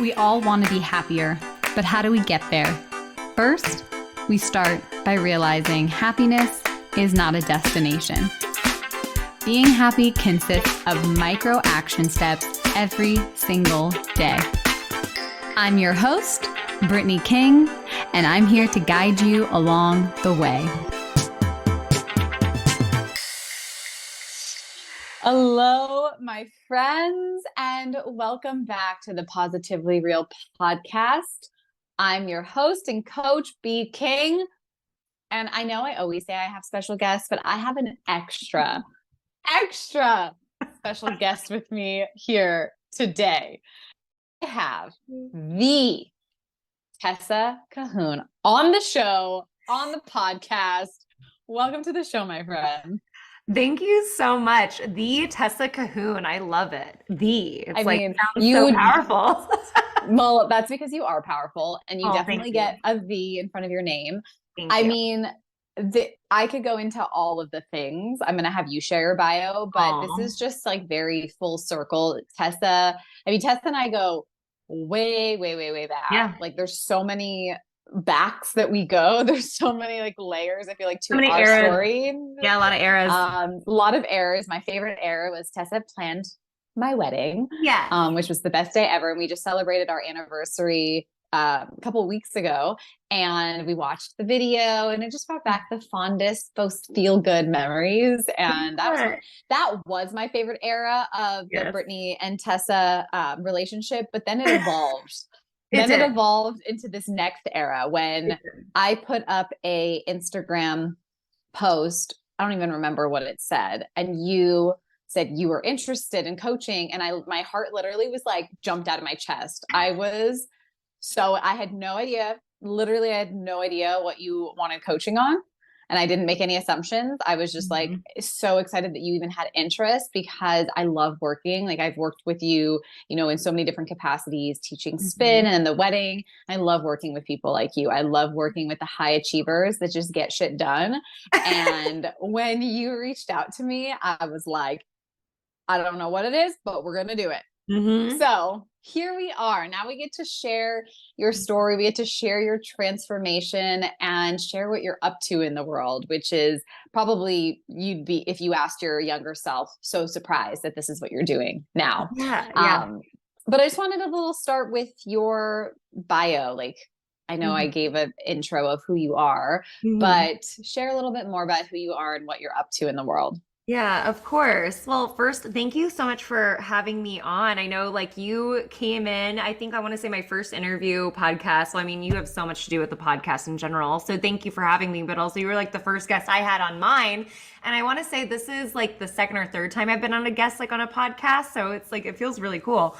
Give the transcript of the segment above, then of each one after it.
We all want to be happier, but how do we get there? First, we start by realizing happiness is not a destination. Being happy consists of micro action steps every single day. I'm your host, Brittny King, and I'm here to guide you along the way. Hello, my friends, and welcome back to the Positively Real podcast. I'm your host and coach, B. King. And I know I always say I have special guests, but I have an extra special guest with me here today. I have the Tessa Kahoun on the show, on the podcast. Welcome to the show, my friend. Thank you so much. The Tessa Kahoun. I love it. Sounds so powerful. Well, that's because you are powerful and you definitely get a V in front of your name. I could go into all of the things. I'm going to have you share your bio, but this is just like very full circle. Tessa and I go way back. Yeah. Like there's so many backs that we go. There's so many like layers, I feel like, to our eras. story. Yeah, a lot of eras. A lot of eras. My favorite era was Tessa planned my wedding, which was the best day ever. And we just celebrated our anniversary a couple weeks ago, and we watched the video, and it just brought back the fondest, most feel-good memories. And that was my favorite era of the Brittny and Tessa relationship. But then it evolved. It evolved into this next era when I put up a Instagram post. I don't even remember what it said. And you said you were interested in coaching. And my heart literally was like jumped out of my chest. I had no idea. Literally, I had no idea what you wanted coaching on. And I didn't make any assumptions. I was just like so excited that you even had interest, because I love working. Like I've worked with you, in so many different capacities, teaching spin and the wedding. I love working with people like you. I love working with the high achievers that just get shit done. And when you reached out to me, I was like, I don't know what it is, but we're going to do it. So here we are. Now we get to share your story. We get to share your transformation and share what you're up to in the world, which is probably you'd be, if you asked your younger self, so surprised that this is what you're doing now. But I just wanted a start with your bio. Like, I know I gave an intro of who you are, but share a little bit more about who you are and what you're up to in the world. Yeah, of course. Well, first, thank you so much for having me on. I know you came in, I think I want to say my first interview podcast. So, you have so much to do with the podcast in general. So thank you for having me, but also you were the first guest I had on mine. And I want to say this is the second or third time I've been on a guest, on a podcast. So it's it feels really cool.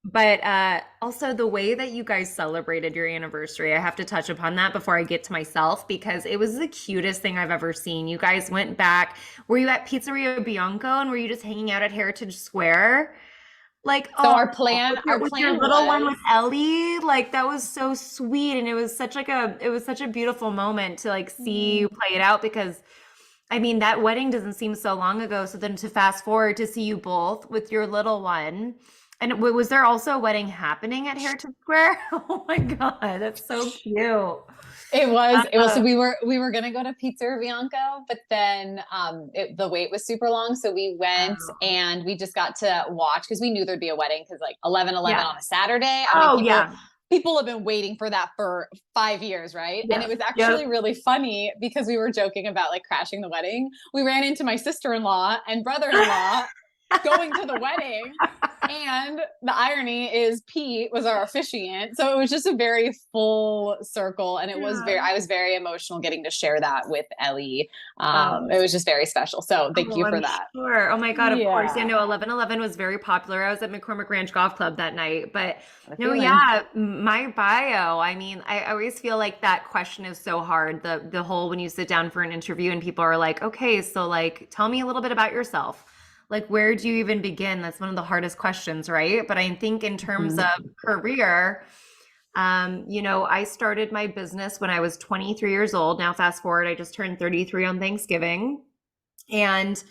But also the way that you guys celebrated your anniversary, I have to touch upon that before I get to myself, because it was the cutest thing I've ever seen. You guys went back. Were you at Pizzeria Bianco, and were you just hanging out at Heritage Square? Our plan your little one with Ellie, that was so sweet. And it was such a beautiful moment to see you play it out, because that wedding doesn't seem so long ago. So then to fast forward to see you both with your little one. And was there also a wedding happening at Heritage Square? Oh my God, that's so cute. It was. So we were gonna go to Pizzeria Bianco, but then the wait was super long, so we went and we just got to watch, because we knew there'd be a wedding, because 11/11 on a Saturday. People have been waiting for that for 5 years, right? And it was actually really funny, because we were joking about crashing the wedding. We ran into my sister-in-law and brother-in-law going to the wedding. And the irony is Pete was our officiant. So it was just a very full circle. And I was very emotional getting to share that with Ellie. It was just very special. So thank you for that. Sure. Oh my God, of course. Yeah, no, 11/11 was very popular. I was at McCormick Ranch Golf Club that night. But my bio, I always feel that question is so hard. The whole, when you sit down for an interview and people are like, okay, so tell me a little bit about yourself. Where do you even begin? That's one of the hardest questions, right? But I think in terms of career, I started my business when I was 23 years old. Now, fast forward, I just turned 33 on Thanksgiving. And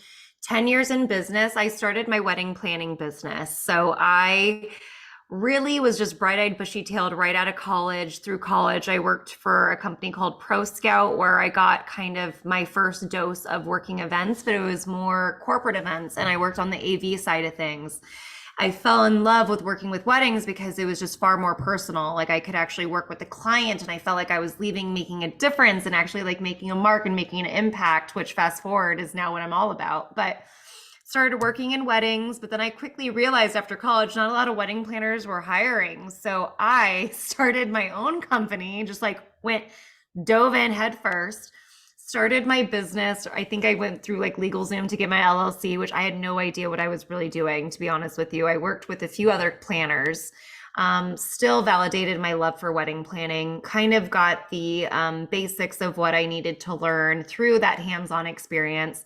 10 years in business, I started my wedding planning business. So I really was just bright-eyed, bushy-tailed right out of college. Through college, I worked for a company called Pro Scout, where I got kind of my first dose of working events, but it was more corporate events, and I worked on the AV side of things. I fell in love with working with weddings because it was just far more personal. Like I could actually work with the client, and I felt like I was leaving, making a difference, and actually like making a mark and making an impact, which fast forward is now what I'm all about. But started working in weddings, but then I quickly realized after college, not a lot of wedding planners were hiring. So I started my own company, just like dove in head first, started my business. I think I went through like LegalZoom to get my LLC, which I had no idea what I was really doing, to be honest with you. I worked with a few other planners, still validated my love for wedding planning, kind of got the basics of what I needed to learn through that hands-on experience.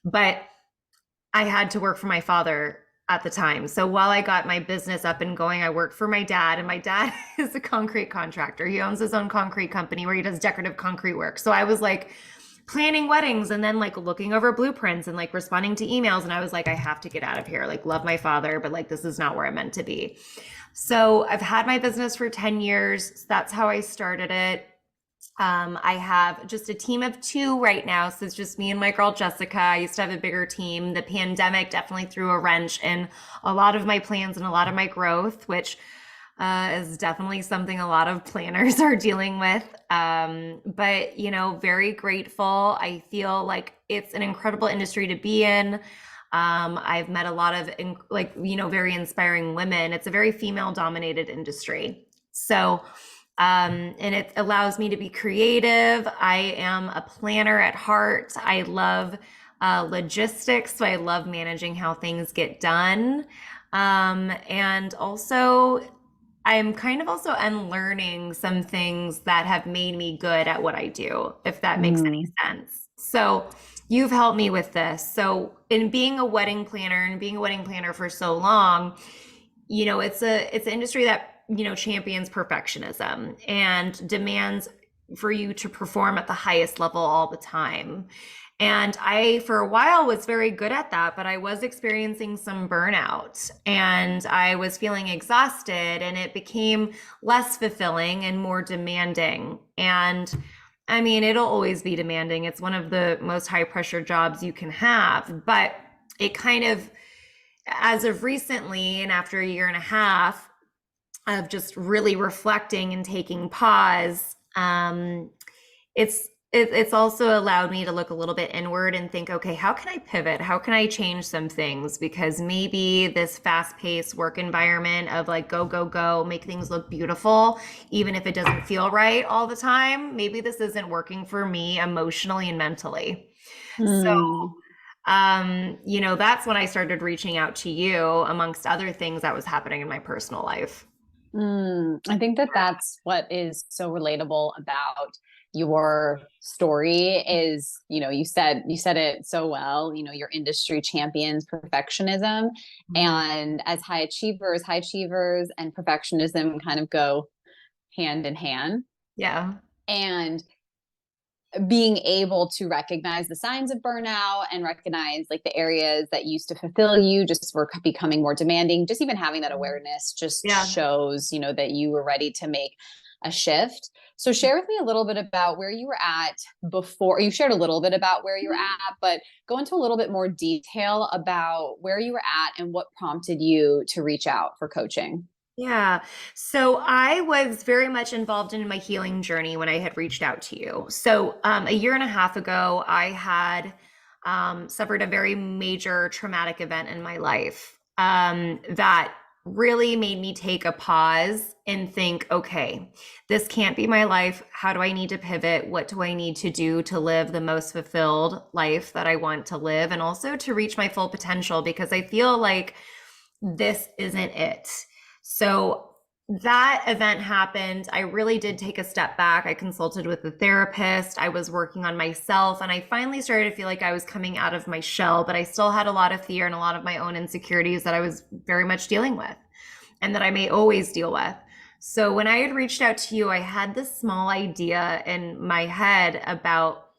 But I had to work for my father at the time. So while I got my business up and going, I worked for my dad, and my dad is a concrete contractor. He owns his own concrete company where he does decorative concrete work. So I was like planning weddings and then like looking over blueprints and like responding to emails. And I was like, I have to get out of here. Like, love my father, but like, this is not where I'm meant to be. So I've had my business for 10 years. That's how I started it. I have just a team of 2 right now. So it's just me and my girl, Jessica. I used to have a bigger team. The pandemic definitely threw a wrench in a lot of my plans and a lot of my growth, which is definitely something a lot of planners are dealing with. But, very grateful. I feel like it's an incredible industry to be in. I've met a lot of very inspiring women. It's a very female dominated industry. So and it allows me to be creative. I am a planner at heart. I love logistics, so I love managing how things get done. And also, I'm kind of also unlearning some things that have made me good at what I do, if that makes any sense. So you've helped me with this. So in being a wedding planner and being a wedding planner for so long, it's an industry that champions perfectionism and demands for you to perform at the highest level all the time. And I, for a while, was very good at that, but I was experiencing some burnout and I was feeling exhausted, and it became less fulfilling and more demanding. And I mean, it'll always be demanding. It's one of the most high pressure jobs you can have, but it kind of, as of recently, and after a year and a half, of just really reflecting and taking pause, it's also allowed me to look a little bit inward and think, okay, how can I pivot? How can I change some things? Because maybe this fast-paced work environment of like go, go, go, make things look beautiful, even if it doesn't feel right all the time, maybe this isn't working for me emotionally and mentally. So that's when I started reaching out to you, amongst other things that was happening in my personal life. I think that that's what is so relatable about your story is, you said it so well, your industry champions perfectionism. And as high achievers and perfectionism kind of go hand in hand. Yeah. And being able to recognize the signs of burnout and recognize like the areas that used to fulfill you just were becoming more demanding. Just even having that awareness just shows, that you were ready to make a shift. So share with me a little bit about where you were at before. You shared a little bit about where you were at, but go into a little bit more detail about where you were at and what prompted you to reach out for coaching. Yeah. So I was very much involved in my healing journey when I had reached out to you. So a year and a half ago, I had suffered a very major traumatic event in my life that really made me take a pause and think, okay, this can't be my life. How do I need to pivot? What do I need to do to live the most fulfilled life that I want to live, and also to reach my full potential? Because I feel like this isn't it. So that event happened. I really did take a step back. I consulted with a therapist. I was working on myself, and I finally started to feel like I was coming out of my shell, but I still had a lot of fear and a lot of my own insecurities that I was very much dealing with and that I may always deal with. So when I had reached out to you, I had this small idea in my head about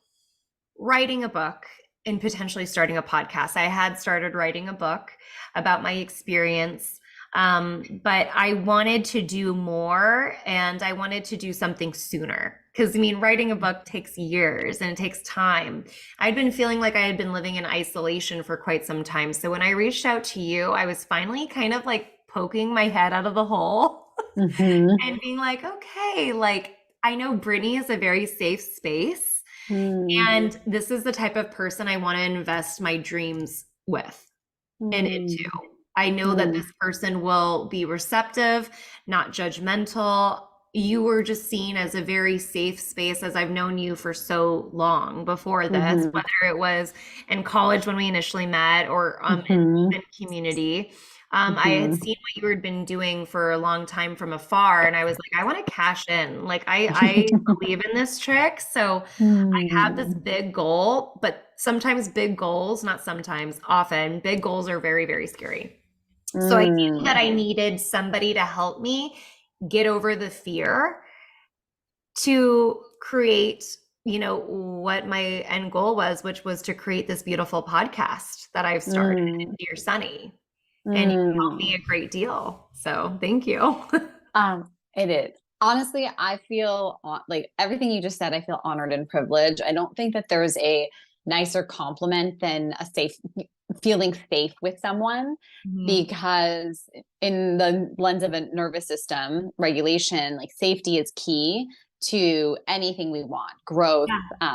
writing a book and potentially starting a podcast. I had started writing a book about my experience But I wanted to do more and I wanted to do something sooner. Because I mean, writing a book takes years and it takes time. I'd been feeling like I had been living in isolation for quite some time. So when I reached out to you, I was finally kind of like poking my head out of the hole and being like, okay, like I know Brittny is a very safe space. And this is the type of person I want to invest my dreams with and into. I know that this person will be receptive, not judgmental. You were just seen as a very safe space as I've known you for so long before this, whether it was in college when we initially met or in the community. I had seen what you had been doing for a long time from afar, and I was like, I want to cash in. Like, I believe in this trick. So I have this big goal, but sometimes big goals, not sometimes, often, big goals are very, very scary. So I knew that I needed somebody to help me get over the fear to create, you know, what my end goal was, which was to create this beautiful podcast that I've started, Dear Sunny. And you helped me a great deal. So thank you. It is. Honestly, I feel like everything you just said, I feel honored and privileged. I don't think that there's a nicer compliment than feeling safe with someone, because in the lens of a nervous system regulation, like safety is key to anything we want, growth,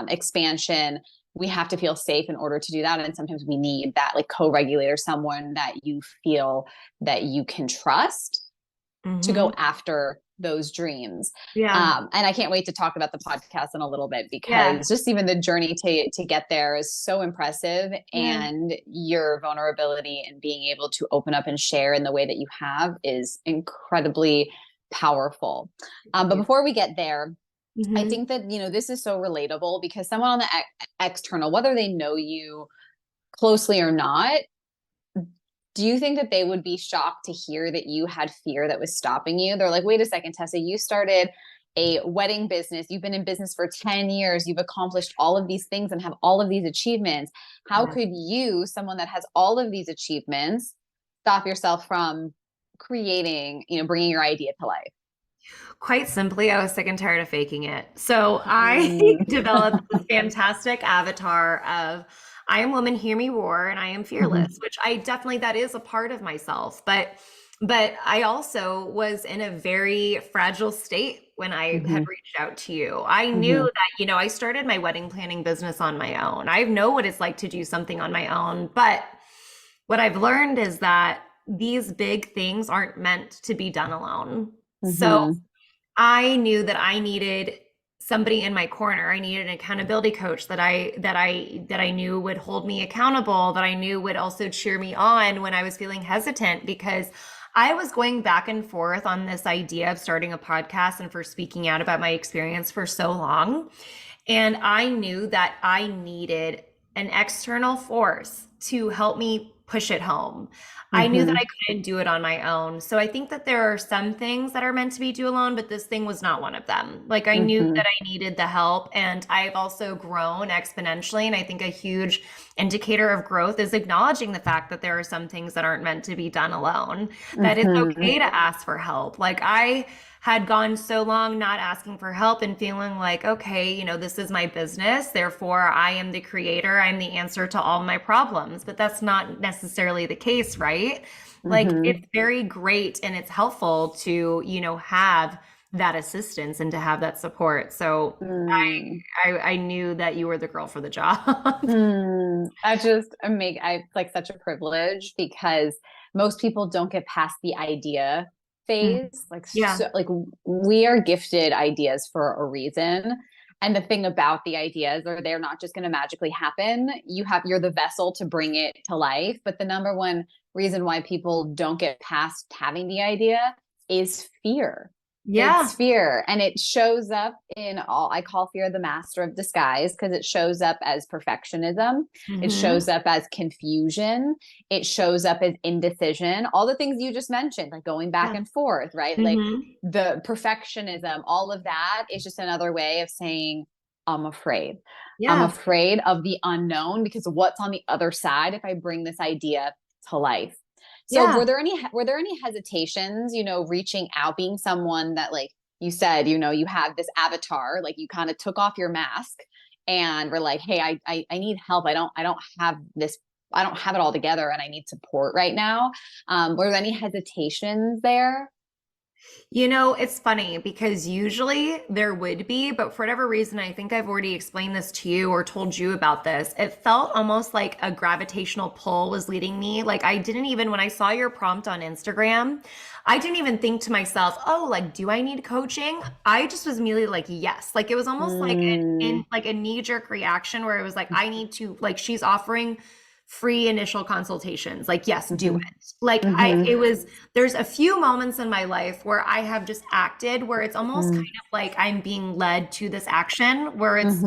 expansion. We have to feel safe in order to do that. And sometimes we need that like co-regulator, someone that you feel that you can trust to go after those dreams. And I can't wait to talk about the podcast in a little bit, because just even the journey to get there is so impressive. And your vulnerability and being able to open up and share in the way that you have is incredibly powerful. But before we get there, I think that, you know, this is so relatable, because someone on the external, whether they know you closely or not, do you think that they would be shocked to hear that you had fear that was stopping you? They're like, wait a second, Tessa, you started a wedding business. You've been in business for 10 years. You've accomplished all of these things and have all of these achievements. How could you, someone that has all of these achievements, stop yourself from creating, you know, bringing your idea to life? Quite simply, I was sick and tired of faking it. So I developed this fantastic avatar of I am woman, hear me roar, and I am fearless, which I definitely, that is a part of myself. But I also was in a very fragile state when I had reached out to you. I knew that, you know, I started my wedding planning business on my own. I know what it's like to do something on my own. But what I've learned is that these big things aren't meant to be done alone. So I knew that I needed somebody in my corner. I needed an accountability coach that I knew would hold me accountable, that I knew would also cheer me on when I was feeling hesitant, because I was going back and forth on this idea of starting a podcast and for speaking out about my experience for so long. And I knew that I needed an external force to help me push it home. I knew that I couldn't do it on my own. So I think that there are some things that are meant to be do alone, but this thing was not one of them. Like I knew that I needed the help, and I've also grown exponentially. And I think a huge indicator of growth is acknowledging the fact that there are some things that aren't meant to be done alone, that it's okay to ask for help. Like I had gone so long not asking for help and feeling like, okay, you know, this is my business. Therefore, I am the creator. I'm the answer to all my problems. But that's not necessarily the case, right? Like it's very great and it's helpful to, you know, have that assistance and to have that support. So I knew that you were the girl for the job. It's like such a privilege, because most people don't get past the idea phase. Like we are gifted ideas for a reason. And the thing about the ideas are they're not just going to magically happen. You're the vessel to bring it to life. But the number one reason why people don't get past having the idea is fear. It's fear. And it shows up in I call fear the master of disguise, because it shows up as perfectionism. It shows up as confusion. It shows up as indecision. All the things you just mentioned, like going back and forth, right? Like the perfectionism, all of that is just another way of saying, I'm afraid. I'm afraid of the unknown, because what's on the other side if I bring this idea to life? So were there any hesitations, reaching out, being someone that, like you said, you have this avatar, like you kind of took off your mask and were like, hey, I need help. I don't have this, I don't have it all together and I need support right now. Were there any hesitations there? It's funny because usually there would be, but for whatever reason, I think I've already explained this to you or told you about this. It felt almost like a gravitational pull was leading me. Like I didn't even, when I saw your prompt on Instagram, I didn't even think to myself, oh, like, do I need coaching? I just was immediately like, yes. Like it was almost like like a knee-jerk reaction where it was like, I need to, like, she's offering free initial consultations. Like, yes, do it. Like there's a few moments in my life where I have just acted where it's almost kind of like I'm being led to this action where it's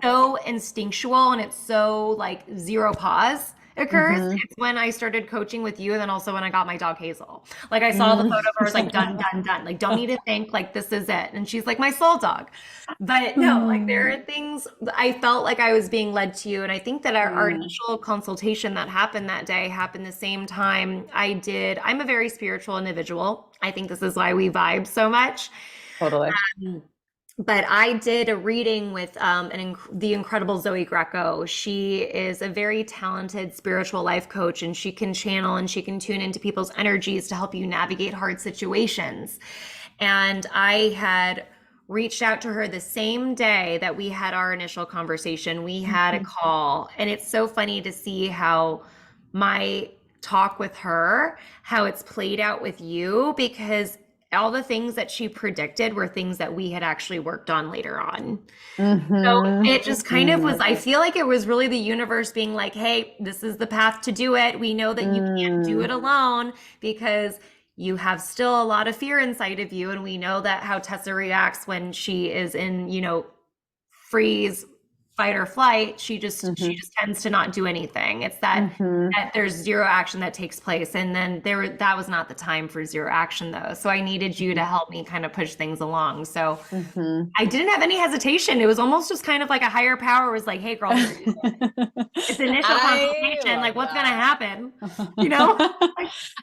so instinctual and it's so like zero pause occurs. It's when I started coaching with you and then also when I got my dog Hazel. Like I saw the photo where I was like, done, done, done. Like, don't need to think, like, this is it. And she's like my soul dog. But no, like there are things I felt like I was being led to you. And I think that our initial consultation that happened that day happened the same time I'm a very spiritual individual. I think this is why we vibe so much. Totally. But I did a reading with the incredible Zoe Greco. She is a very talented spiritual life coach, and she can channel and she can tune into people's energies to help you navigate hard situations. And I had reached out to her the same day that we had our initial conversation. We had a call, and it's so funny to see how my talk with her, how it's played out with you, because all the things that she predicted were things that we had actually worked on later on. So it just kind of was, I feel like it was really the universe being like, hey, this is the path to do it. We know that you can't do it alone because you have still a lot of fear inside of you. And we know that how Tessa reacts when she is in, freeze, fight or flight, she just tends to not do anything. It's that there's zero action that takes place. And then that was not the time for zero action though. So I needed you to help me kind of push things along. So I didn't have any hesitation. It was almost just kind of like a higher power was like, hey girl, it's initial consultation. Like what's going to happen?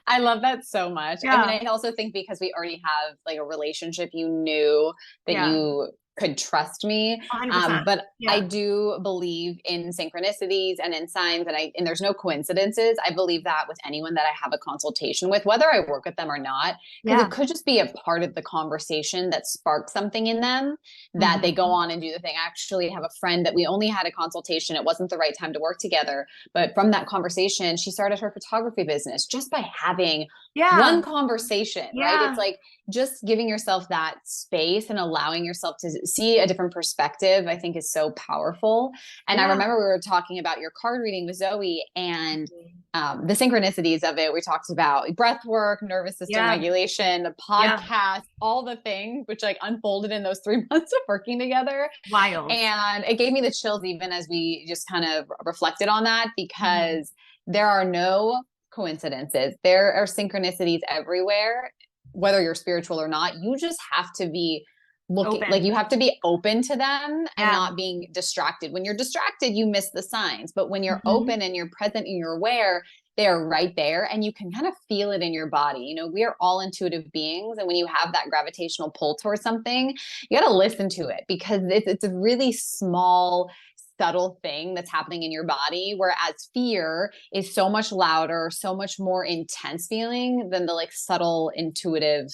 I love that so much. Yeah. I mean, I also think because we already have like a relationship, you knew that you could trust me. But I do believe in synchronicities and in signs, and there's no coincidences. I believe that with anyone that I have a consultation with, whether I work with them or not, because it could just be a part of the conversation that sparks something in them that they go on and do the thing. I actually have a friend that we only had a consultation. It wasn't the right time to work together, but from that conversation, she started her photography business just by having one conversation, right? It's like just giving yourself that space and allowing yourself to see a different perspective, I think is so powerful. And I remember we were talking about your card reading with Zoe and the synchronicities of it. We talked about breath work, nervous system regulation, the podcast, all the things which like unfolded in those 3 months of working together. Wild. And it gave me the chills even as we just kind of reflected on that, because there are no coincidences. There are synchronicities everywhere, whether you're spiritual or not. You just have to be looking, like you have to be open to them and not being distracted. When you're distracted, you miss the signs. But when you're open and you're present and you're aware, they're right there and you can kind of feel it in your body. We are all intuitive beings. And when you have that gravitational pull towards something, you got to listen to it, because it's a really small, subtle thing that's happening in your body, whereas fear is so much louder, so much more intense feeling than the like subtle intuitive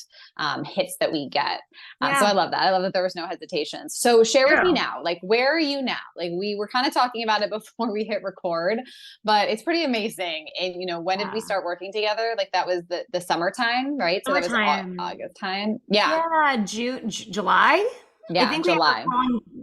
hits that we get. So I love that. I love that there was no hesitation. So share with me now, like, where are you now? Like, we were kind of talking about it before we hit record, but it's pretty amazing. And when did we start working together? Like that was the summertime, right? So that was August time. July. Yeah, I think July.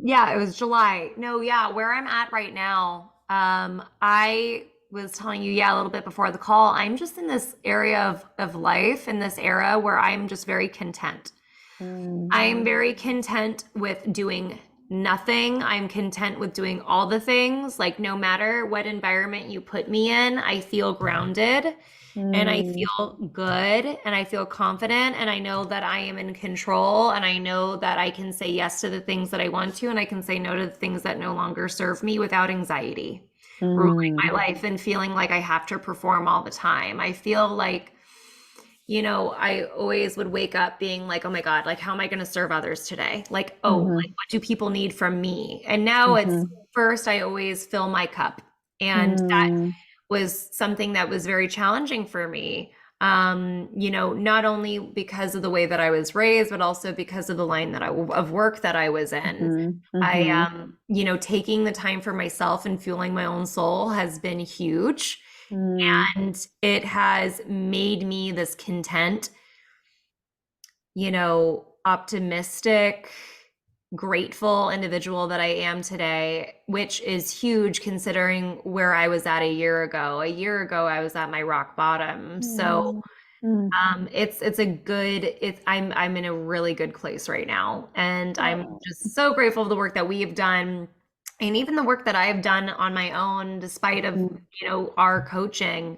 It was July. No, where I'm at right now, I was telling you, a little bit before the call, I'm just in this area of life, in this era where I'm just very content. I'm very content with doing nothing. I'm content with doing all the things. Like no matter what environment you put me in, I feel grounded. And I feel good and I feel confident and I know that I am in control and I know that I can say yes to the things that I want to and I can say no to the things that no longer serve me without anxiety. ruling my Mm. life and feeling like I have to perform all the time. I feel like, I always would wake up being like, oh my God, like, how am I going to serve others today? Like, oh, like, Mhm. what do people need from me? And now it's Mhm. first, I always fill my cup. And that Mm. was something that was very challenging for me. Not only because of the way that I was raised, but also because of the line of work that I was in. Mhm. Mhm. Taking the time for myself and fueling my own soul has been huge. Mm. And it has made me this content, optimistic, grateful individual that I am today, which is huge considering where I was at a year ago. A year ago, I was at my rock bottom. So Mm. Mm. I'm in a really good place right now. And I'm Oh. just so grateful for the work that we have done and even the work that I've done on my own, despite of, Mhm. our coaching.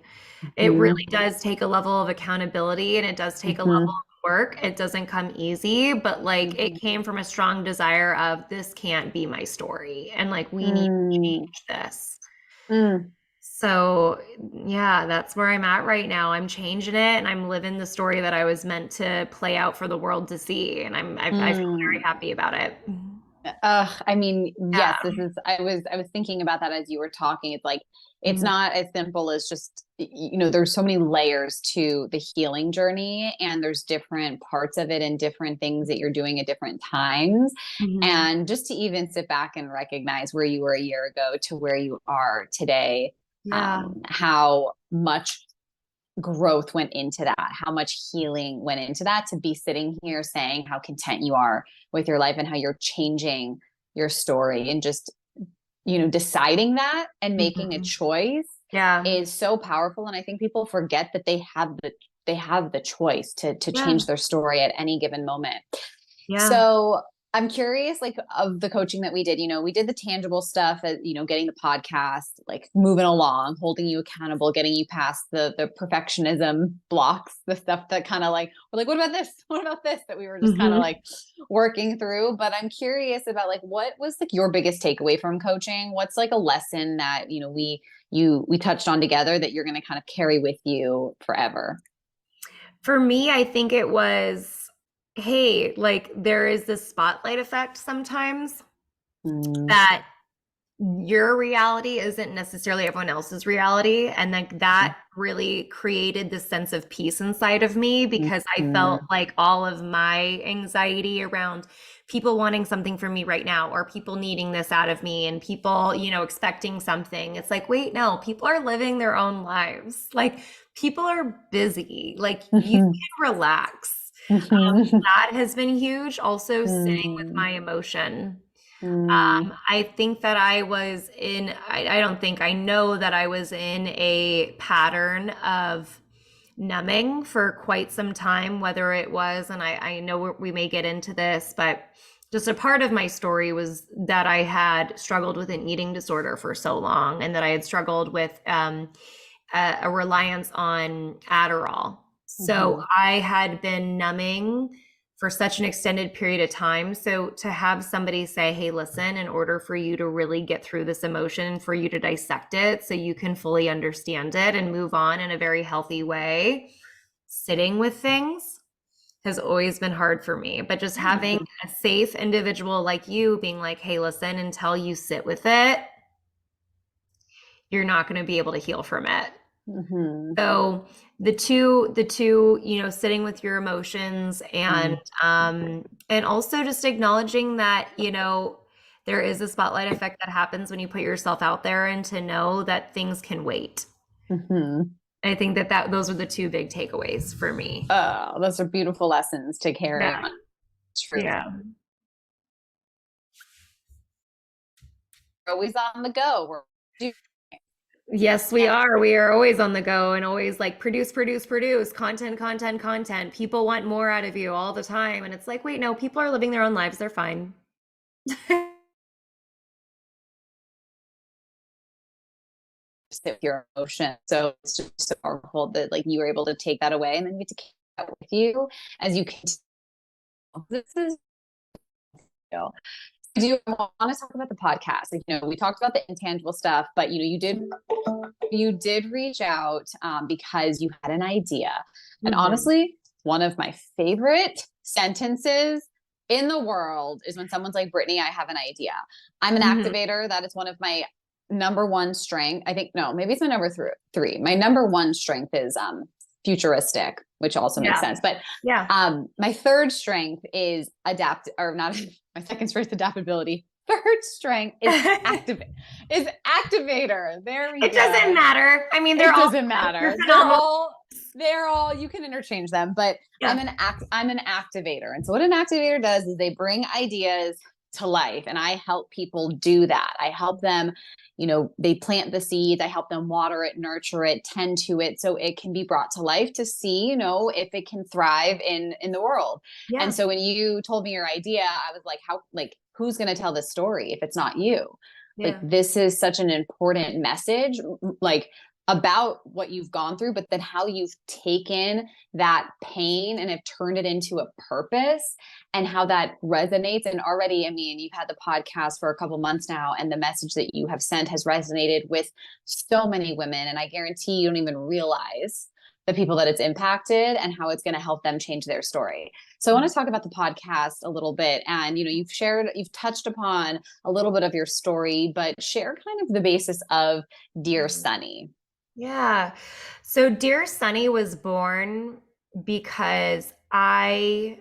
It really Mhm. does take a level of accountability and it does take a level Mhm. of work. It doesn't come easy, but like it Mhm. came from a strong desire of this can't be my story. And like we need to Mm. change this. Mm. So yeah, that's where I'm at right now. I'm changing it and I'm living the story that I was meant to play out for the world to see. And I feel very Mm. happy about it. I mean, yes, Yeah. I was thinking about that as you were talking. It's like, it's Mhm. not as simple as just, there's so many layers to the healing journey, and there's different parts of it and different things that you're doing at different times. Mhm. And just to even sit back and recognize where you were a year ago to where you are today, Yeah. how much growth went into that, how much healing went into that, to be sitting here saying how content you are with your life and how you're changing your story, and just, deciding that and making a Mhm. choice Yeah. is so powerful. And I think people forget that they have the choice to Yeah. change their story at any given moment. Yeah. So I'm curious, like, of the coaching that we did, we did the tangible stuff, getting the podcast, like, moving along, holding you accountable, getting you past the perfectionism blocks, the stuff that kind of like, we're like, what about this? What about this? That we were just kind of Mhm. like working through. But I'm curious about, like, what was like your biggest takeaway from coaching? What's like a lesson that, we touched on together that you're going to kind of carry with you forever? For me, I think it was, hey, like there is this spotlight effect sometimes Mm. that your reality isn't necessarily everyone else's reality. And like that really created this sense of peace inside of me because I felt Mhm. like all of my anxiety around people wanting something from me right now or people needing this out of me and people, expecting something. It's like, wait, no, people are living their own lives. Like people are busy. Like you Mhm. can relax. Mhm. That has been huge. Also sitting with Mm. my emotion. Mm. I think that I don't think, I know that I was in a pattern of numbing for quite some time, whether it was, and I know we may get into this, but just a part of my story was that I had struggled with an eating disorder for so long and that I had struggled with a reliance on Adderall. So Mhm. I had been numbing for such an extended period of time. So to have somebody say, hey, listen, in order for you to really get through this emotion, for you to dissect it so you can fully understand it and move on in a very healthy way, sitting with things has always been hard for me. But just having Mhm. a safe individual like you being like, hey, listen, until you sit with it, you're not going to be able to heal from it. Mhm. So the two, sitting with your emotions and also just acknowledging that, there is a spotlight effect that happens when you put yourself out there and to know that things can wait. Mhm. I think that those are the two big takeaways for me. Oh, those are beautiful lessons to carry Yeah. on. Truly. Yeah. We're always on the go. We're doing Yes, we it. are. We are always on the go and always like produce, produce, produce, content, content, content. People want more out of you all the time. And it's like, wait, no, people are living their own lives. They're fine. Sit with your emotion. So it's just so powerful that, like, you were able to take that away, and then you get to carry that with you as you continue. This is, do want to talk about the podcast. Like, we talked about the intangible stuff, but you did reach out because you had an idea. And honestly, one of my favorite sentences in the world is when someone's like, Brittny, I have an idea. I'm an activator. That is one of my number one strength. I think, no, maybe it's my number three. My number one strength is futuristic, which also makes sense. But my third strength is my second strength is adaptability. Third strength is activator. There we go. It doesn't matter. I mean, doesn't matter. They're all, you can interchange them, but I'm an activator. And so what an activator does is they bring ideas to life, and I help people do that. I help them, they plant the seeds. I help them water it, nurture it, tend to it, so it can be brought to life to see, if it can thrive in the world. Yeah. And so when you told me your idea, I was like, who's going to tell this story if it's not you? Yeah. Like, this is such an important message, about what you've gone through, but then how you've taken that pain and have turned it into a purpose, and how that resonates. And already, I mean, you've had the podcast for a couple months now, and the message that you have sent has resonated with so many women. And I guarantee you don't even realize the people that it's impacted and how it's going to help them change their story. So I want to talk about the podcast a little bit. And, you've touched upon a little bit of your story, but share kind of the basis of Dear Sunny. Yeah. So Dear Sunny was born because for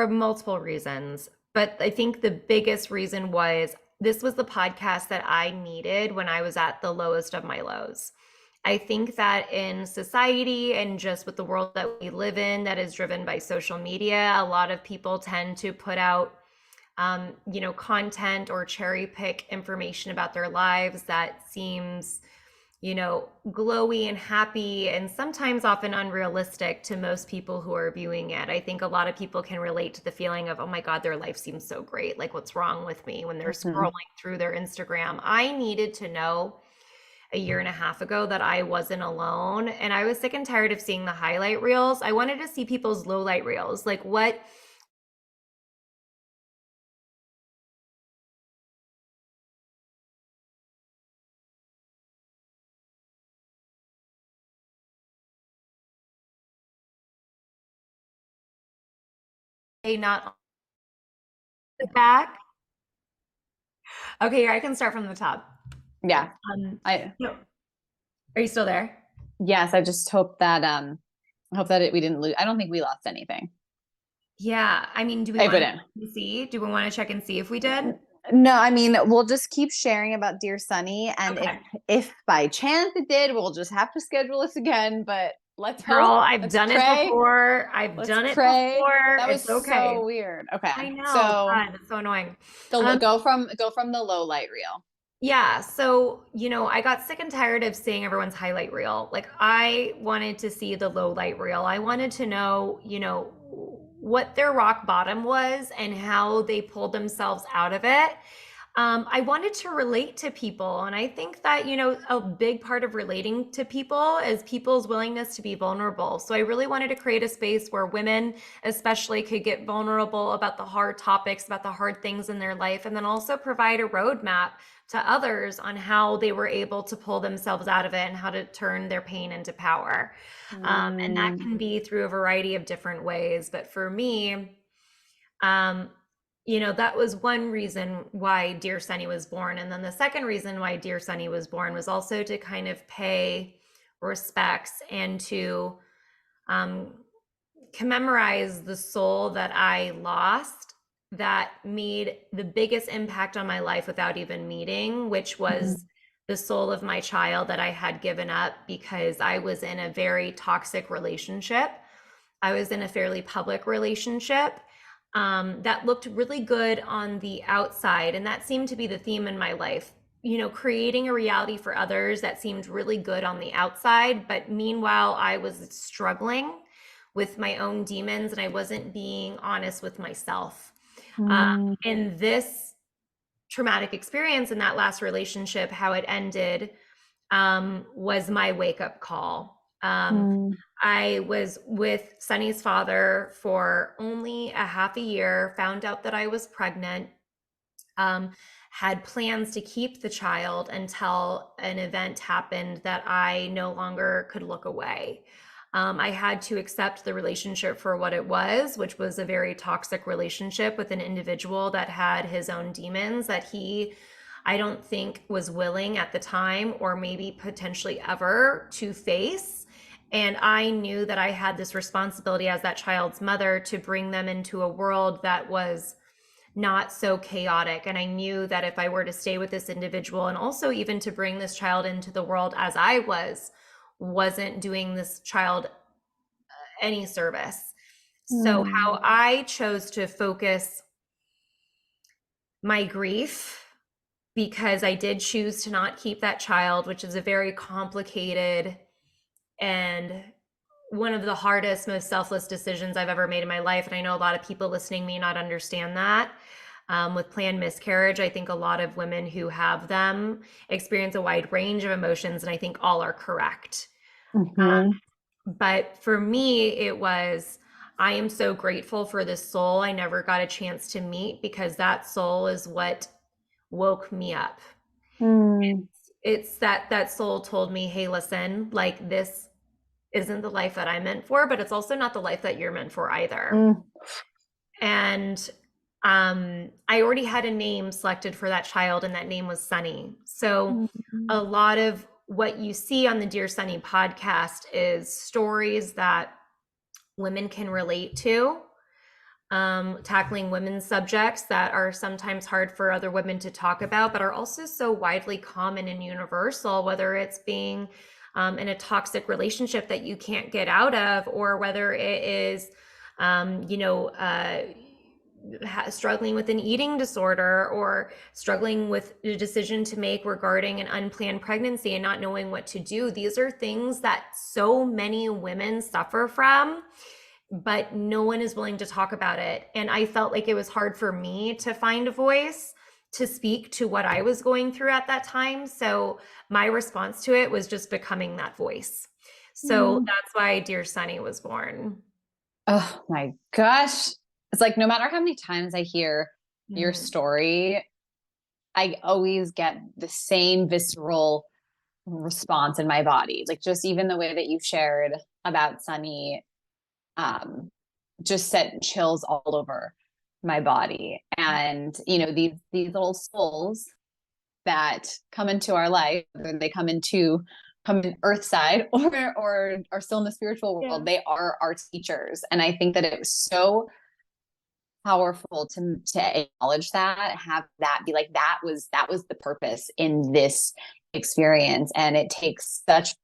multiple reasons, but I think the biggest reason was this was the podcast that I needed when I was at the lowest of my lows. I think that in society and just with the world that we live in that is driven by social media, a lot of people tend to put out content or cherry pick information about their lives that seems glowy and happy, and sometimes often unrealistic to most people who are viewing it. I think a lot of people can relate to the feeling of, oh my God, their life seems so great. Like, what's wrong with me, when they're scrolling through their Instagram. I needed to know a year and a half ago that I wasn't alone. And I was sick and tired of seeing the highlight reels. I wanted to see people's low light reels. Like, what they not the back. Okay, I can start from the top. Yeah. No. Are you still there? Yes. I just hope that we didn't lose. I don't think we lost anything. Yeah. I mean, do we want to see? Do we want to check and see if we did? No, I mean, we'll just keep sharing about Dear Sunny. And if by chance it did, we'll just have to schedule this again. But let's Girl, I've done it before. I've done it before. That was so weird. Okay. I know. God, that's so annoying. So go from the low light reel. Yeah. So, I got sick and tired of seeing everyone's highlight reel. Like, I wanted to see the low light reel. I wanted to know, what their rock bottom was and how they pulled themselves out of it. I wanted to relate to people. And I think that, a big part of relating to people is people's willingness to be vulnerable. So I really wanted to create a space where women especially could get vulnerable about the hard topics, about the hard things in their life, and then also provide a roadmap to others on how they were able to pull themselves out of it and how to turn their pain into power. And that can be through a variety of different ways. But for me, that was one reason why Dear Sunny was born. And then the second reason why Dear Sunny was born was also to kind of pay respects and to commemorate the soul that I lost that made the biggest impact on my life without even meeting, which was the soul of my child that I had given up because I was in a very toxic relationship. I was in a fairly public relationship that looked really good on the outside. And that seemed to be the theme in my life, creating a reality for others that seemed really good on the outside. But meanwhile, I was struggling with my own demons and I wasn't being honest with myself. And this traumatic experience in that last relationship, how it ended, was my wake-up call. I was with Sunny's father for only a half a year, found out that I was pregnant, had plans to keep the child until an event happened that I no longer could look away. I had to accept the relationship for what it was, which was a very toxic relationship with an individual that had his own demons that I don't think was willing at the time, or maybe potentially ever, to face. And I knew that I had this responsibility as that child's mother to bring them into a world that was not so chaotic. And I knew that if I were to stay with this individual, and also even to bring this child into the world as I wasn't doing this child any service. So how I chose to focus my grief, because I did choose to not keep that child, which is a very complicated and one of the hardest, most selfless decisions I've ever made in my life. And I know a lot of people listening may not understand that. With planned miscarriage, I think a lot of women who have them experience a wide range of emotions, and I think all are correct. But for me, it was, I am so grateful for this soul I never got a chance to meet, because that soul is what woke me up. It's that soul told me, hey, listen, like, this isn't the life that I'm meant for, but it's also not the life that you're meant for either. And I already had a name selected for that child, and that name was Sunny. So a lot of what you see on the Dear Sunny podcast is stories that women can relate to, tackling women's subjects that are sometimes hard for other women to talk about, but are also so widely common and universal, whether it's being in a toxic relationship that you can't get out of, or whether it is, struggling with an eating disorder, or struggling with a decision to make regarding an unplanned pregnancy and not knowing what to do. These are things that so many women suffer from, but no one is willing to talk about it. And I felt like it was hard for me to find a voice to speak to what I was going through at that time. So my response to it was just becoming that voice. So that's why Dear Sunny was born. Oh my gosh. It's like, no matter how many times I hear your story, I always get the same visceral response in my body. Like, just even the way that you shared about Sunny, just sent chills all over my body. And, these little souls that come into our life, whether they come in earth side or are still in the spiritual world, they are our teachers. And I think that it was so powerful to acknowledge that, have that be like, that was the purpose in this experience. And it takes such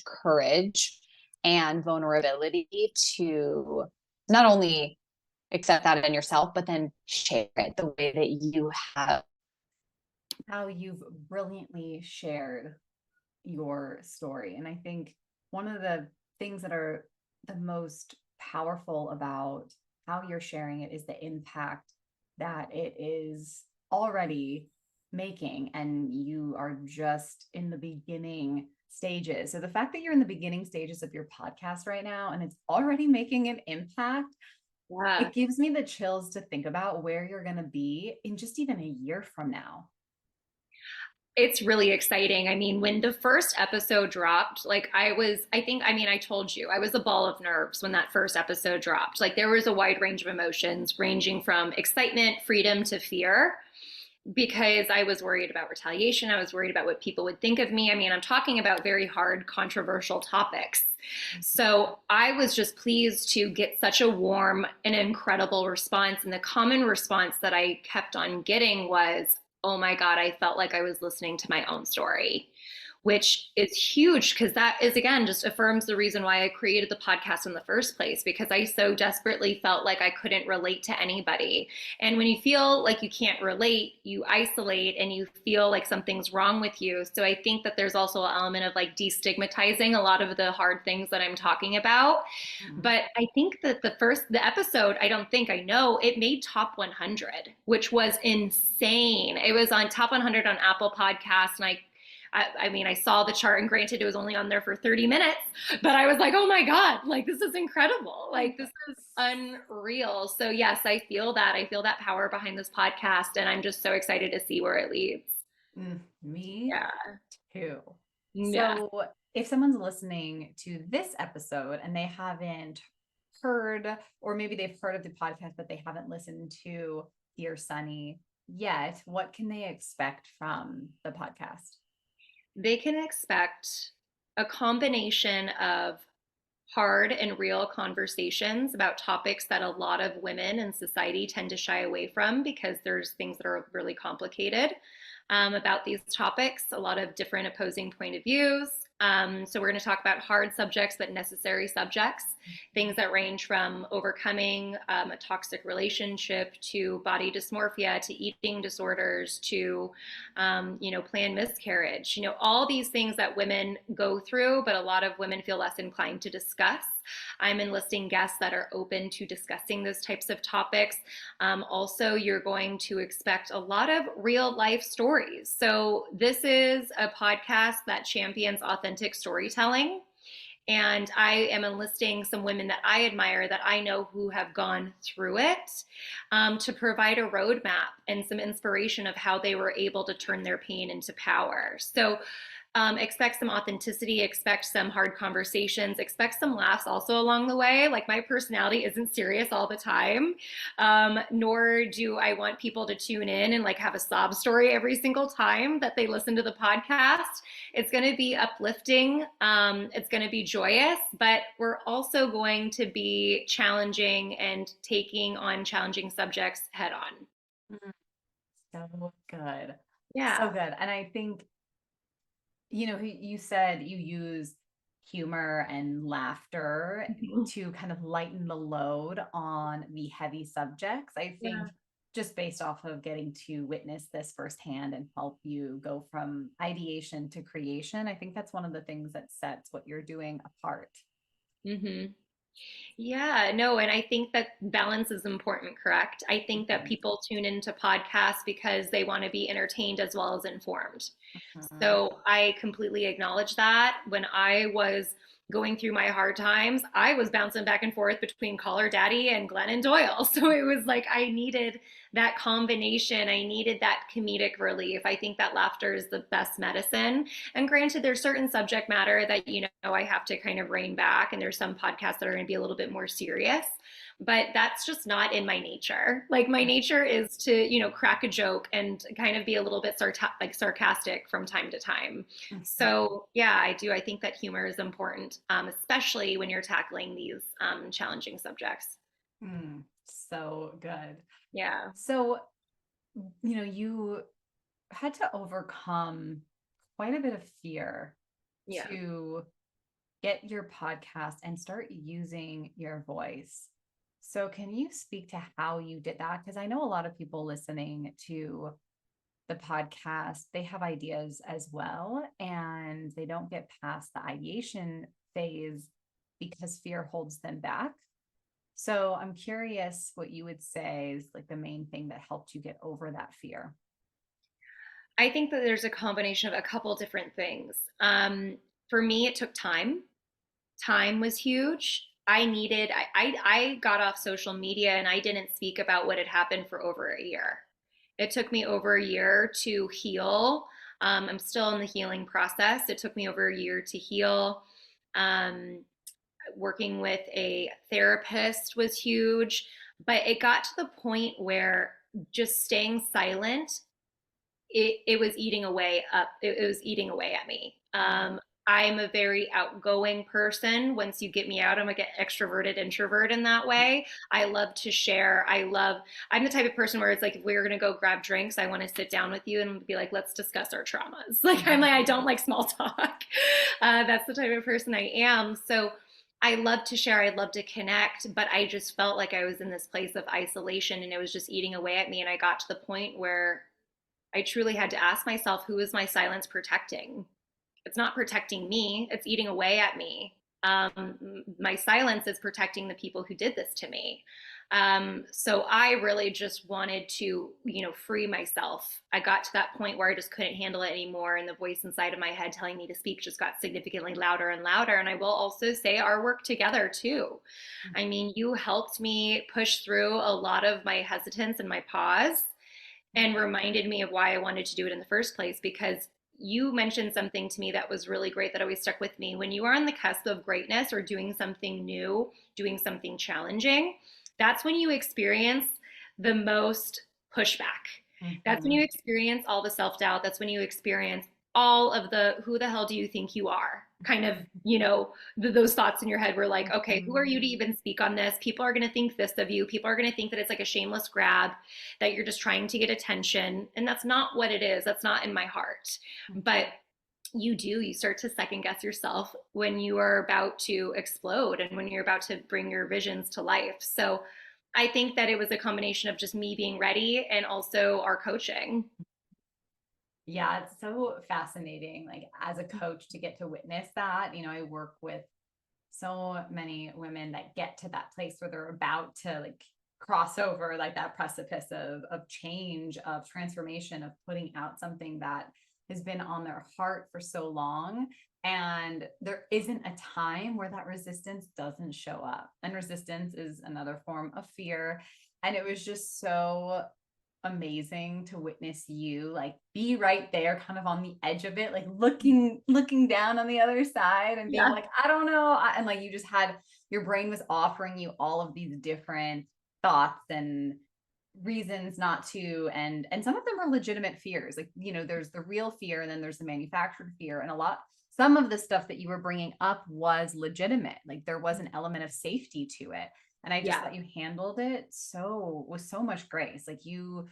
courage and vulnerability to not only accept that in yourself, but then share it the way that you have. How you've brilliantly shared your story. And I think one of the things that are the most powerful about how you're sharing it is the impact that it is already making, and you are just in the beginning stages. So the fact that you're in the beginning stages of your podcast right now and it's already making an impact, it gives me the chills to think about where you're going to be in just even a year from now. It's really exciting. I mean, when the first episode dropped, like, I told you, I was a ball of nerves when that first episode dropped. Like, there was a wide range of emotions ranging from excitement, freedom, to fear, because I was worried about retaliation. I was worried about what people would think of me. I mean, I'm talking about very hard, controversial topics. So I was just pleased to get such a warm and incredible response. And the common response that I kept on getting was, oh my God, I felt like I was listening to my own story, which is huge, because that is, again, just affirms the reason why I created the podcast in the first place, because I so desperately felt like I couldn't relate to anybody. And when you feel like you can't relate, you isolate and you feel like something's wrong with you. So I think that there's also an element of like destigmatizing a lot of the hard things that I'm talking about. But I think that the episode, I know it made top 100, which was insane. It was on top 100 on Apple Podcasts, and I mean, I saw the chart, and granted it was only on there for 30 minutes, but I was like, oh my God, like this is incredible. Like this is unreal. So yes, I feel that. I feel that power behind this podcast, and I'm just so excited to see where it leads. Me Yeah. too. Yeah. So if someone's listening to this episode and they haven't heard, or maybe they've heard of the podcast, but they haven't listened to Dear Sunny yet, what can they expect from the podcast? They can expect a combination of hard and real conversations about topics that a lot of women in society tend to shy away from because there's things that are really complicated about these topics, a lot of different opposing point of views. So we're going to talk about hard subjects, but necessary subjects, things that range from overcoming a toxic relationship to body dysmorphia to eating disorders to, planned miscarriage, all these things that women go through, but a lot of women feel less inclined to discuss. I'm enlisting guests that are open to discussing those types of topics. Also, you're going to expect a lot of real life stories. So this is a podcast that champions authentic storytelling. And I am enlisting some women that I admire, that I know who have gone through it, to provide a roadmap and some inspiration of how they were able to turn their pain into power. So expect some authenticity, expect some hard conversations, expect some laughs also along the way. Like my personality isn't serious all the time, nor do I want people to tune in and like have a sob story every single time that they listen to the podcast. It's going to be uplifting. It's going to be joyous, but we're also going to be challenging and taking on challenging subjects head on. So good. Yeah. So good. And I think, you said you use humor and laughter to kind of lighten the load on the heavy subjects. I think just based off of getting to witness this firsthand and help you go from ideation to creation, I think that's one of the things that sets what you're doing apart. Mm-hmm. Yeah, no, and I think that balance is important, correct? I think that people tune into podcasts because they want to be entertained as well as informed. So I completely acknowledge that. When I was going through my hard times, I was bouncing back and forth between Caller Daddy and Glennon Doyle. So it was like I needed that combination. I needed that comedic relief. I think that laughter is the best medicine. And granted, there's certain subject matter that, I have to kind of rein back. And there's some podcasts that are going to be a little bit more serious. But that's just not in my nature. Like my nature is to, crack a joke and kind of be a little bit sarcastic from time to time. So yeah, I do. I think that humor is important, especially when you're tackling these challenging subjects. So good. Yeah. So, you had to overcome quite a bit of fear to get your podcast and start using your voice. So can you speak to how you did that? Because I know a lot of people listening to the podcast, they have ideas as well, and they don't get past the ideation phase because fear holds them back. So I'm curious what you would say is like the main thing that helped you get over that fear. I think that there's a combination of a couple different things. For me, it took time. Time was huge. I got off social media and I didn't speak about what had happened for over a year. It took me over a year to heal. I'm still in the healing process. It took me over a year to heal. Working with a therapist was huge, but it got to the point where just staying silent, it was eating away up. It was eating away at me. I'm a very outgoing person. Once you get me out, I'm like an extroverted introvert in that way. I love to share. I'm the type of person where it's like, if we're going to go grab drinks, I want to sit down with you and be like, let's discuss our traumas. I don't like small talk. That's the type of person I am. So I love to share. I love to connect, but I just felt like I was in this place of isolation and it was just eating away at me. And I got to the point where I truly had to ask myself, who is my silence protecting? It's not protecting me, it's eating away at me. My silence is protecting the people who did this to me. So I really just wanted to, free myself. I got to that point where I just couldn't handle it anymore. And the voice inside of my head telling me to speak just got significantly louder and louder. And I will also say our work together too. I mean, you helped me push through a lot of my hesitance and my pause and reminded me of why I wanted to do it in the first place, because you mentioned something to me that was really great that always stuck with me. When you are on the cusp of greatness or doing something new, doing something challenging, that's when you experience the most pushback. That's when you experience all the self-doubt. That's when you experience all of the who the hell do you think you are kind of, those thoughts in your head were like, okay, who are you to even speak on this? People are going to think this of you. People are going to think that it's like a shameless grab, that you're just trying to get attention. And that's not what it is. That's not in my heart. But you start to second guess yourself when you are about to explode and when you're about to bring your visions to life. So I think that it was a combination of just me being ready and also our coaching. Yeah, it's so fascinating, like as a coach, to get to witness that. I work with so many women that get to that place where they're about to like cross over like that precipice of change, of transformation, of putting out something that has been on their heart for so long. And there isn't a time where that resistance doesn't show up. And resistance is another form of fear. And it was just so amazing to witness you like be right there kind of on the edge of it, like looking down on the other side and being like, I don't know. And like you just had, your brain was offering you all of these different thoughts and reasons not to, and some of them are legitimate fears. Like, there's the real fear and then there's the manufactured fear. And some of the stuff that you were bringing up was legitimate. Like there was an element of safety to it. And I just thought you handled it with so much grace. Like you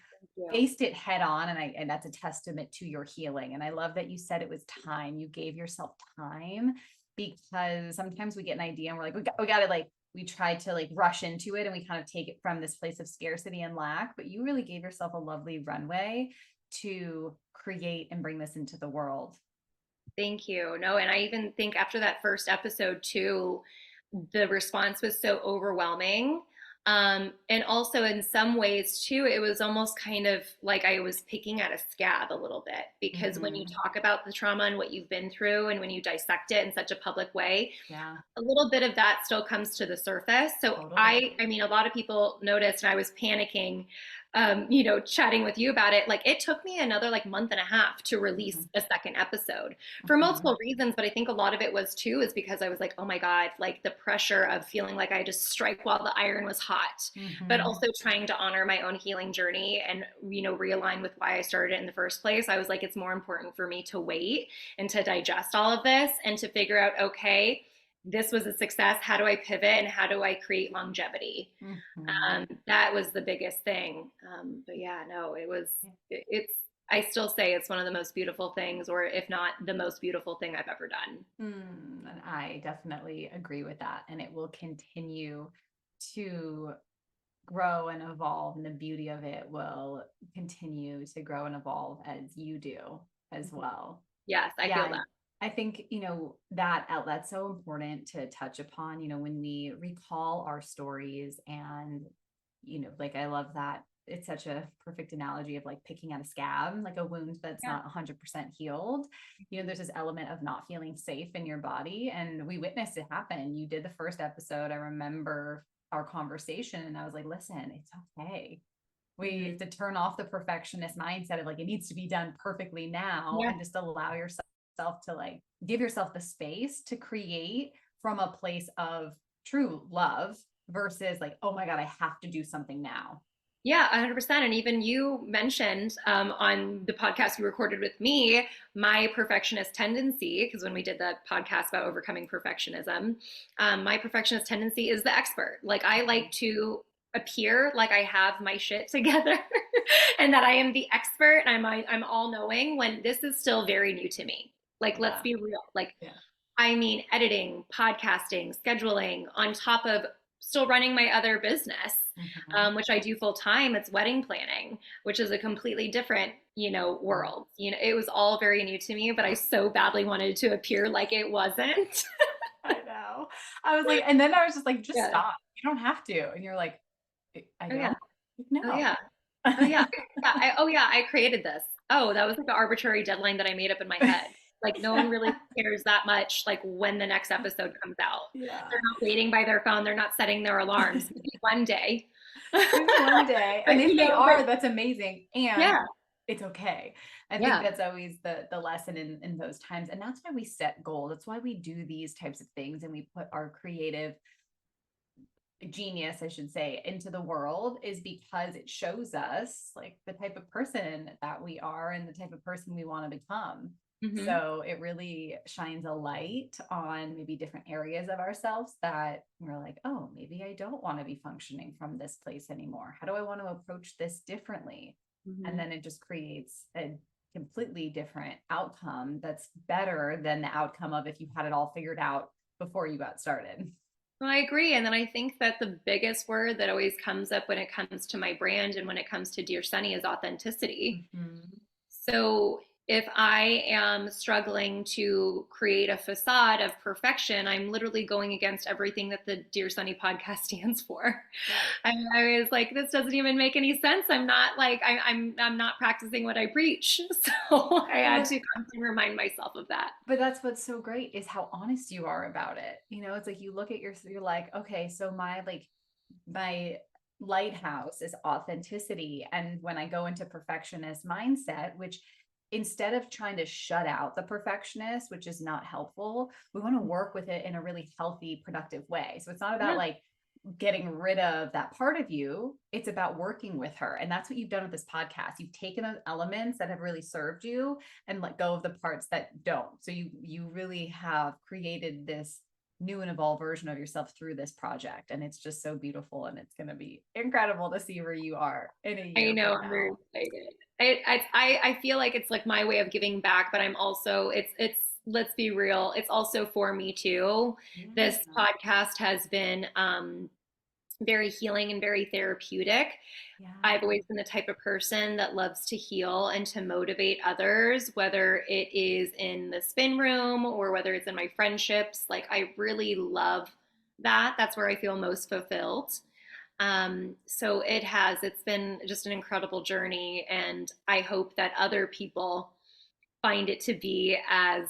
faced it head on. And that's a testament to your healing. And I love that you said it was time. You gave yourself time, because sometimes we get an idea and we're like, we got to like, we try to like rush into it and we kind of take it from this place of scarcity and lack, but you really gave yourself a lovely runway to create and bring this into the world. Thank you. No, and I even think after that first episode too, the response was so overwhelming. And also in some ways too, it was almost kind of like I was picking at a scab a little bit, because when you talk about the trauma and what you've been through, and when you dissect it in such a public way, a little bit of that still comes to the surface. So totally. I mean, a lot of people noticed, and I was panicking, chatting with you about it. Like it took me another like month and a half to release a second episode for multiple reasons. But I think a lot of it was too, is because I was like, oh my God, like the pressure of feeling like I just strike while the iron was hot, but also trying to honor my own healing journey and, realign with why I started it in the first place. I was like, it's more important for me to wait and to digest all of this and to figure out, okay, this was a success. How do I pivot and how do I create longevity? That was the biggest thing. But yeah, no, I still say it's one of the most beautiful things, or if not the most beautiful thing I've ever done. And I definitely agree with that. And it will continue to grow and evolve. And the beauty of it will continue to grow and evolve as you do as well. Yes, I feel that. I think, that outlet's so important to touch upon, when we recall our stories and, like, I love that. It's such a perfect analogy of like picking at a scab, like a wound that's not 100% healed. There's this element of not feeling safe in your body. And we witnessed it happen. You did the first episode. I remember our conversation and I was like, listen, it's okay. We have to turn off the perfectionist mindset of like, it needs to be done perfectly now, and just allow yourself to like give yourself the space to create from a place of true love versus like, oh my God, I have to do something now. Yeah, 100%. And even you mentioned on the podcast you recorded with me, my perfectionist tendency, because when we did that podcast about overcoming perfectionism, my perfectionist tendency is the expert. Like I like to appear like I have my shit together and that I am the expert and I'm all knowing, when this is still very new to me. Like, let's be real. Like, I mean, editing, podcasting, scheduling, on top of still running my other business, which I do full time. It's wedding planning, which is a completely different, world. It was all very new to me, but I so badly wanted to appear like it wasn't. I know. I was like, and then I was just like, just stop. You don't have to. And you're like, I Oh don't. yeah. No. Oh yeah. Oh yeah. I created this. Oh, that was like an arbitrary deadline that I made up in my head. Like no one really cares that much like when the next episode comes out. Yeah. They're not waiting by their phone, they're not setting their alarms. Maybe one day. Maybe one day. And But, if you they know, are, but that's amazing. And yeah. it's okay. I think Yeah. that's always the lesson in those times. And that's why we set goals. That's why we do these types of things and we put our creative genius, I should say, into the world, is because it shows us like the type of person that we are and the type of person we want to become. Mhm. So it really shines a light on maybe different areas of ourselves that we're like, oh, maybe I don't want to be functioning from this place anymore. How do I want to approach this differently? And Mhm. then it just creates a completely different outcome that's better than the outcome of if you had it all figured out before you got started. Well, I agree. And then I think that the biggest word that always comes up when it comes to my brand and when it comes to Dear Sunny is authenticity. Mhm. So if I am struggling to create a facade of perfection, I'm literally going against everything that the Dear Sunny podcast stands for. Right. I was like, this doesn't even make any sense. I'm not like I'm not practicing what I preach. So I had to constantly remind myself of that. But that's what's so great is how honest you are about it. You know, it's like you look at you're like, okay, so my lighthouse is authenticity. And when I go into perfectionist mindset, which instead of trying to shut out the perfectionist, which is not helpful, we want to work with it in a really healthy, productive way. So it's not about Yeah. like getting rid of that part of you. It's about working with her. And that's what you've done with this podcast. You've taken those elements that have really served you and let go of the parts that don't. So you really have created this new and evolved version of yourself through this project. And it's just so beautiful. And it's going to be incredible to see where you are in a year I know, from I'm very now. excited. I feel like it's like my way of giving back, but I'm also it's let's be real, it's also for me too. This Yeah. podcast has been very healing and very therapeutic. Yeah. I've always been the type of person that loves to heal and to motivate others, whether it is in the spin room or whether it's in my friendships. Like I really love that. That's where I feel most fulfilled. So it's been just an incredible journey. And I hope that other people find it to be as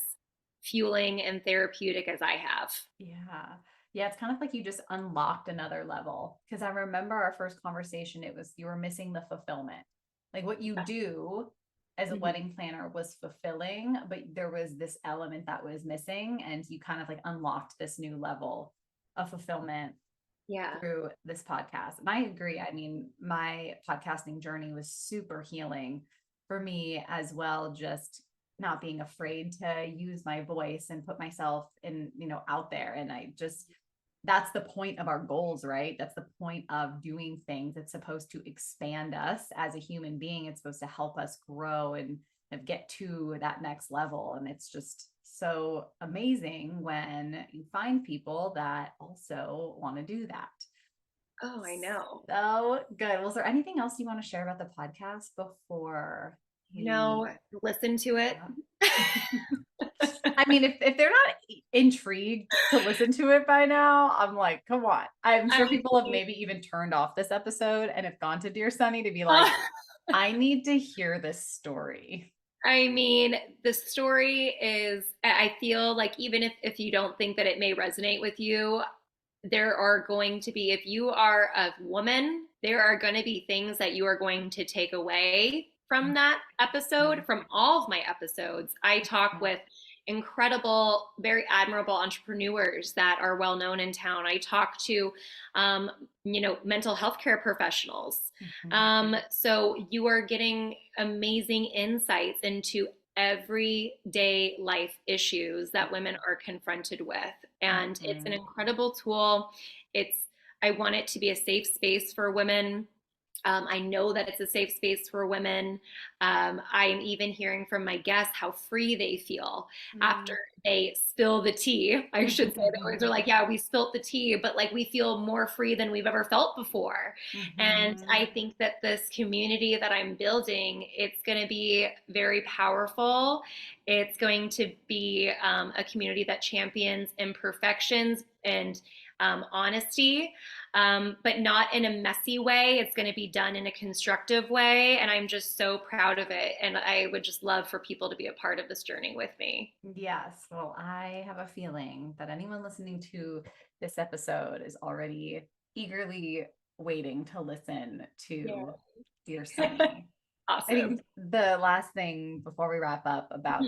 fueling and therapeutic as I have. Yeah. Yeah, it's kind of like you just unlocked another level. Because I remember our first conversation, it was you were missing the fulfillment. Like what you do as a Mhm. wedding planner was fulfilling, but there was this element that was missing, and you kind of like unlocked this new level of fulfillment Yeah. through this podcast. And I agree. I mean, my podcasting journey was super healing for me as well, just not being afraid to use my voice and put myself in, out there. And I just that's the point of our goals, right? That's the point of doing things. It's supposed to expand us as a human being. It's supposed to help us grow and get to that next level. And it's just so amazing when you find people that also want to do that. Oh, I know. So good. Was there anything else you want to share about the podcast before No, listen to it. I mean, if they're not intrigued to listen to it by now, I'm like, come on. I'm sure people have maybe even turned off this episode and have gone to Dear Sunny to be like, I need to hear this story. I mean, the story is, I feel like even if you don't think that it may resonate with you, there are going to be, if you are a woman, there are going to be things that you are going to take away from that episode, from all of my episodes. I talk with incredible, very admirable entrepreneurs that are well known in town. I talk to, mental health care professionals. So you are getting amazing insights into everyday life issues that women are confronted with. And it's an incredible tool. I want it to be a safe space for women. I know that it's a safe space for women. I'm even hearing from my guests how free they feel after they spill the tea. I should say they always are like, yeah, we spilt the tea, but like we feel more free than we've ever felt before. And I think that this community that I'm building, it's going to be very powerful. It's going to be a community that champions imperfections and honesty, but not in a messy way. It's going to be done in a constructive way. And I'm just so proud of it. And I would just love for people to be a part of this journey with me. Yes. Well, I have a feeling that anyone listening to this episode is already eagerly waiting to listen to Dear Sunny. Awesome. I think the last thing before we wrap up about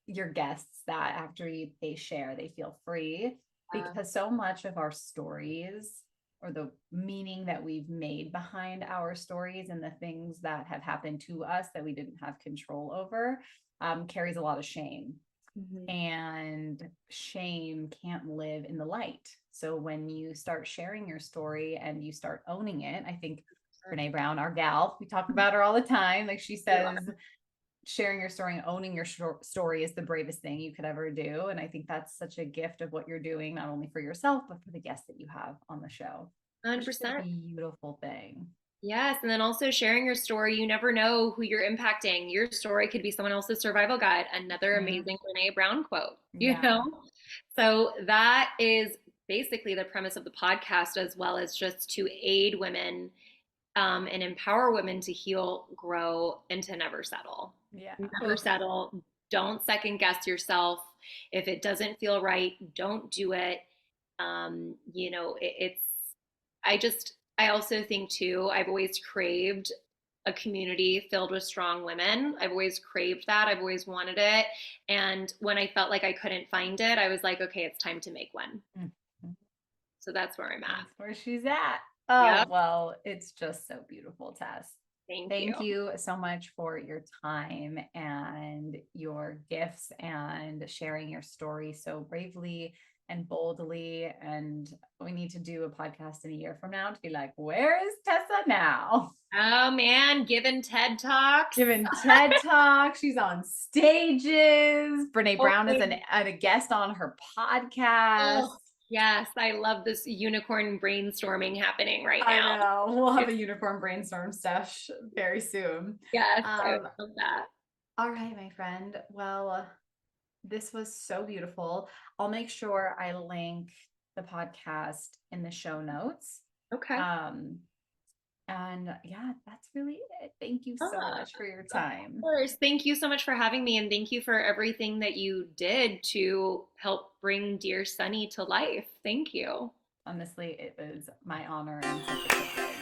your guests, that after they share, they feel free, because so much of our stories, or the meaning that we've made behind our stories and the things that have happened to us that we didn't have control over, carries a lot of shame. And shame can't live in the light. So when you start sharing your story and you start owning it, I think Brené Brown, our gal, we talk about her all the time. Like she says, sharing your story and owning your story is the bravest thing you could ever do. And I think that's such a gift of what you're doing, not only for yourself, but for the guests that you have on the show. 100%. It's a beautiful thing. Yes. And then also sharing your story. You never know who you're impacting. Your story could be someone else's survival guide. Another amazing Brené Brown quote, you know? So that is basically the premise of the podcast, as well as just to aid women and empower women to heal, grow, and to never settle. Never settle. Don't second guess yourself. If it doesn't feel right, don't do it. You know, I also think too, I've always craved a community filled with strong women. I've always craved that. I've always wanted it. And when I felt like I couldn't find it, I was like, okay, it's time to make one. So that's where I'm at. That's where she's at. Oh, well, it's just so beautiful, Tess. Thank you so much for your time and your gifts and sharing your story so bravely and boldly. And we need to do a podcast in a year from now to be like, where is Tessa now? Oh man, giving TED Talks. She's on stages. Brené Brown is a guest on her podcast. Yes, I love this unicorn brainstorming happening right now. I know. We'll have a unicorn brainstorm stuff very soon. Yes, I love that. All right, my friend. Well, this was so beautiful. I'll make sure I link the podcast in the show notes. Okay. And yeah, that's really it. Thank you so much for your time. Of course. Thank you so much for having me. And thank you for everything that you did to help bring Dear Sunny to life. Thank you. Honestly, it was my honor and such a privilege.